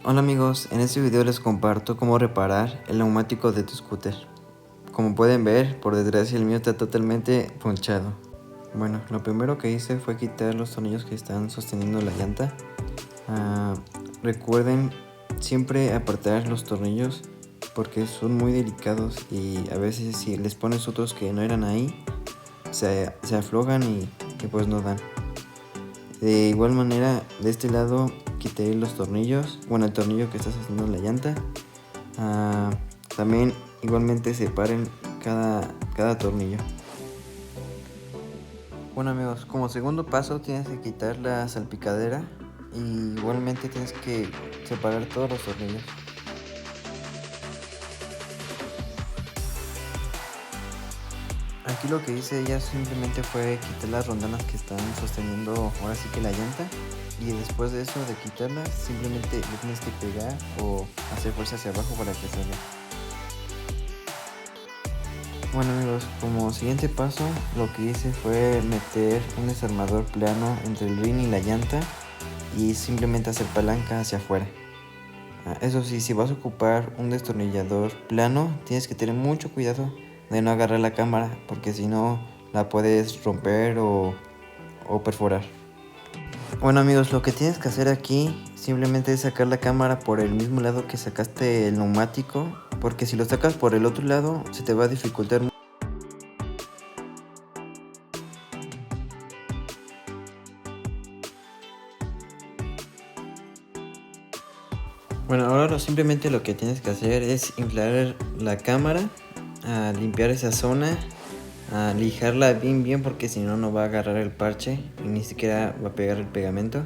Hola amigos, en este video les comparto cómo reparar el neumático de tu scooter. Como pueden ver, por desgracia el mío está totalmente ponchado. Bueno, lo primero que hice fue quitar los tornillos que están sosteniendo la llanta. Recuerden siempre apartar los tornillos porque son muy delicados y a veces si les pones otros que no eran ahí, se aflojan y pues no dan. De igual manera, de este lado quité los tornillos, bueno, el tornillo que está sosteniendo la llanta. También igualmente separen cada tornillo. Bueno amigos, como segundo paso tienes que quitar la salpicadera y igualmente tienes que separar todos los tornillos. Aquí lo que hice ya simplemente fue quitar las rondanas que están sosteniendo ahora sí que la llanta, y después de eso, de quitarlas, simplemente le tienes que pegar o hacer fuerza hacia abajo para que salga. Bueno amigos, como siguiente paso lo que hice fue meter un desarmador plano entre el rin y la llanta y simplemente hacer palanca hacia afuera. Eso sí, si vas a ocupar un destornillador plano, tienes que tener mucho cuidado de no agarrar la cámara, porque si no la puedes romper o perforar. Bueno amigos, lo que tienes que hacer aquí simplemente es sacar la cámara por el mismo lado que sacaste el neumático, porque si lo sacas por el otro lado se te va a dificultar mucho. Bueno, ahora simplemente lo que tienes que hacer es inflar la cámara, limpiar esa zona, lijarla bien porque si no, no va a agarrar el parche y ni siquiera va a pegar el pegamento.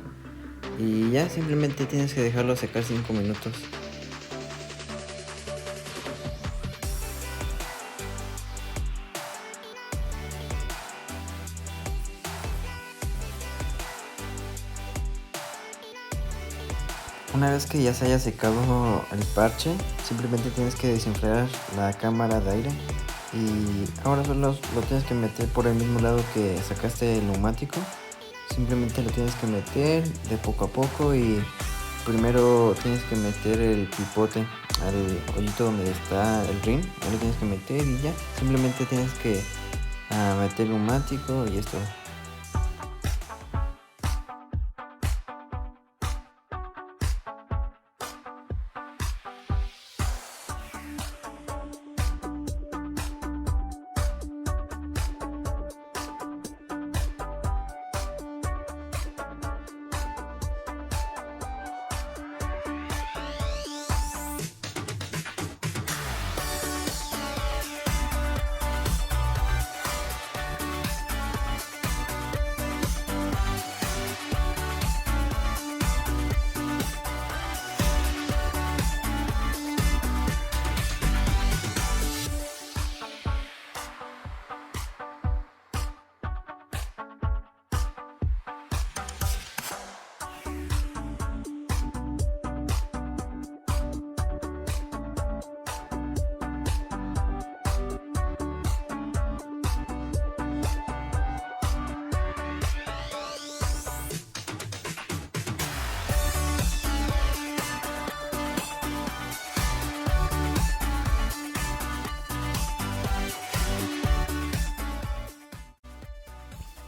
Y ya simplemente tienes que dejarlo secar 5 minutos. Una vez que ya se haya secado el parche, simplemente tienes que desinflar la cámara de aire y ahora solo lo tienes que meter por el mismo lado que sacaste el neumático. Simplemente lo tienes que meter de poco a poco y primero tienes que meter el pipote al hoyito donde está el rin, ahí lo tienes que meter y ya, simplemente tienes que meter el neumático y esto.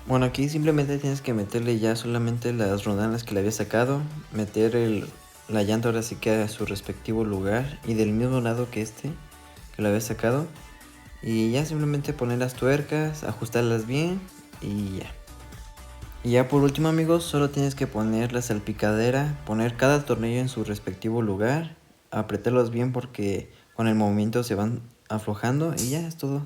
Bueno, aquí simplemente tienes que meterle ya solamente las rondanas que le había sacado, meter la llanta ahora sí que a su respectivo lugar y del mismo lado que que lo había sacado, y ya simplemente poner las tuercas, ajustarlas bien y ya. Y ya por último amigos, solo tienes que poner la salpicadera, poner cada tornillo en su respectivo lugar, apretarlos bien porque con el movimiento se van aflojando y ya es todo.